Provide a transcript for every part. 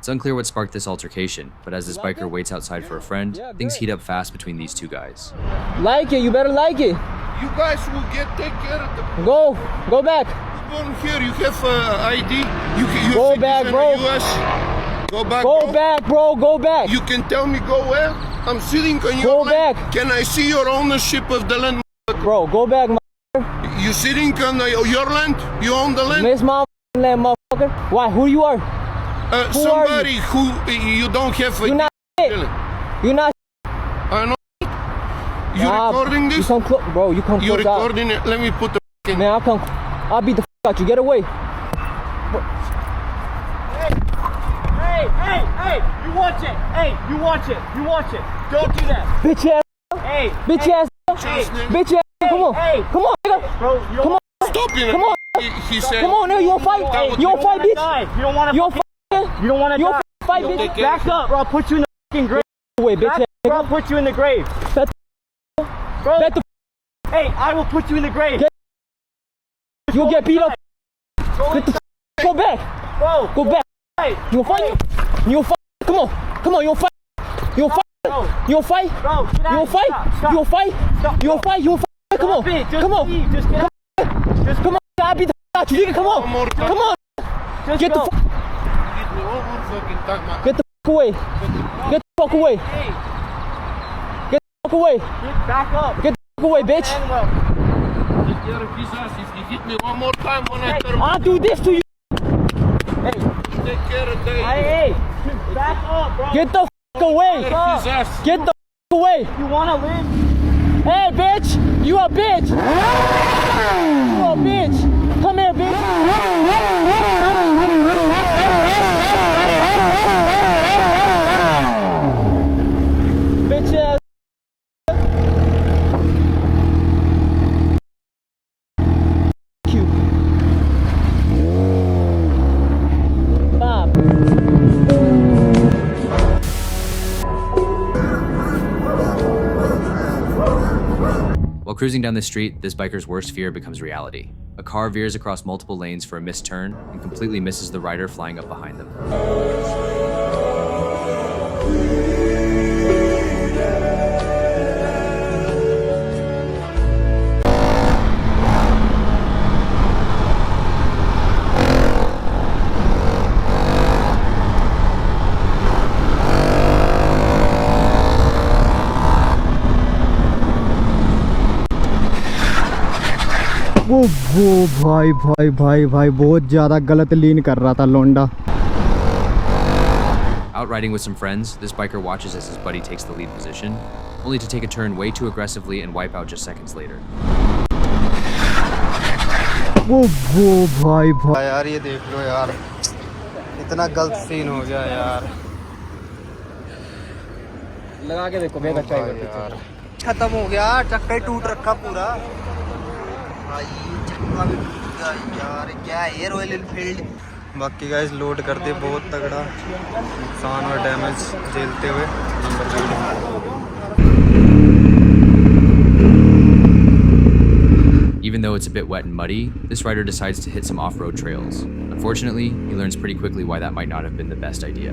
It's unclear what sparked this altercation, but as this biker waits outside for a friend, things heat up fast between these two guys. Like it, you better like it. You guys will take care of the... Go back. Born here, you have ID. You go back, bro. US. Go back, go back, bro. Go back. You can tell me go where? I'm sitting on your land. Back. Can I see your ownership of the land? Bro, go back, you sitting on your land? You own the land? Miss my land, motherfucker. Why? Who you are? Somebody who you don't have a... You're not shit. You're not I know. You recording this? You come bro, you come close. You recording it? Let me put the... Man, I'll beat the out you. Get away. Hey, you watch it. Hey, you watch it. Don't do that. Bitch ass. Hey. Bitch ass. Bitch ass. Come on. Hey. Come on, nigga. Bro, you Stop it. Come on. He said... Come on, nigga. You wanna fight? You wanna fight, bitch? You don't wanna fight. You don't wanna die. Fight, bitch. Back up, bro. I'll put you in the fucking grave. Wait, bitch ass. Bro, I'll put you in the grave. Bro. Hey, I will put you in the grave. You'll get beat up. Go back. Bro. Go back. You wanna fight? You wanna fight? Come on. You wanna fight? You wanna fight? You wanna fight? Bro, you wanna fight? You wanna fight? You wanna fight? You wanna fight? Come on. Come on. Just get Come on. I'll beat the out you, nigga. Come on. Come on. Get the Get the fuck away. Get the fuck away. Get the fuck away. Get back up. Get the fuck away, bitch. If you hit me one more time when I turn... I'll do this to you. Hey, take care of that. Hey, back up, bro. Get the fuck away. Get the fuck away. You wanna live? Hey, bitch. You a bitch. You a bitch. Come here, bitch. Bitch ass. Cute. Bob. While cruising down the street, this biker's worst fear becomes reality. A car veers across multiple lanes for a missed turn and completely misses the rider flying up behind them. वो भाई बहुत ज़्यादा गलत लीन कर रहा था लोंडा. Out riding with some friends, this biker watches as his buddy takes the lead position, only to take a turn way too aggressively and wipe out just seconds later. वो भाई यार ये देख लो यार, इतना गलत सीन हो गया यार. लगा के देखो बहुत अच्छा है. खत्म हो गया, चक्का ही टूट रखा पूरा भाई. चक्का भी टूट गया यार. क्या है रॉयल एनफील्ड. बाकी गाइस लोड करते बहुत तगड़ा नुकसान और डैमेज झेलते हुए number plate. Even though it's a bit wet and muddy, this rider decides to hit some off-road trails. Unfortunately, he learns pretty quickly why that might not have been the best idea.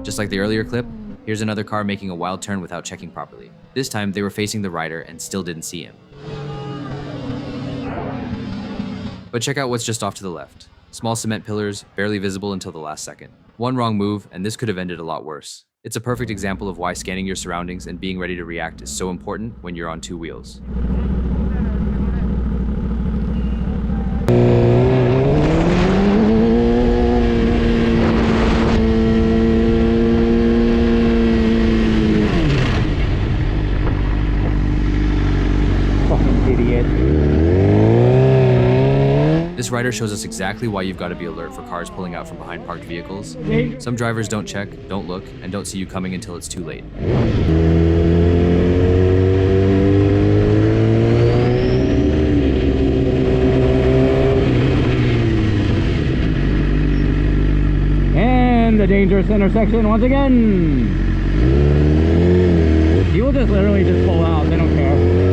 Just like the earlier clip, here's another car making a wild turn without checking properly. This time, they were facing the rider and still didn't see him. But check out what's just off to the left. Small cement pillars, barely visible until the last second. One wrong move, and this could have ended a lot worse. It's a perfect example of why scanning your surroundings and being ready to react is so important when you're on two wheels. rider shows us exactly why you've got to be alert for cars pulling out from behind parked vehicles. Some drivers don't check, don't look, and don't see you coming until it's too late. And the dangerous intersection once again. You will just literally just pull out, they don't care.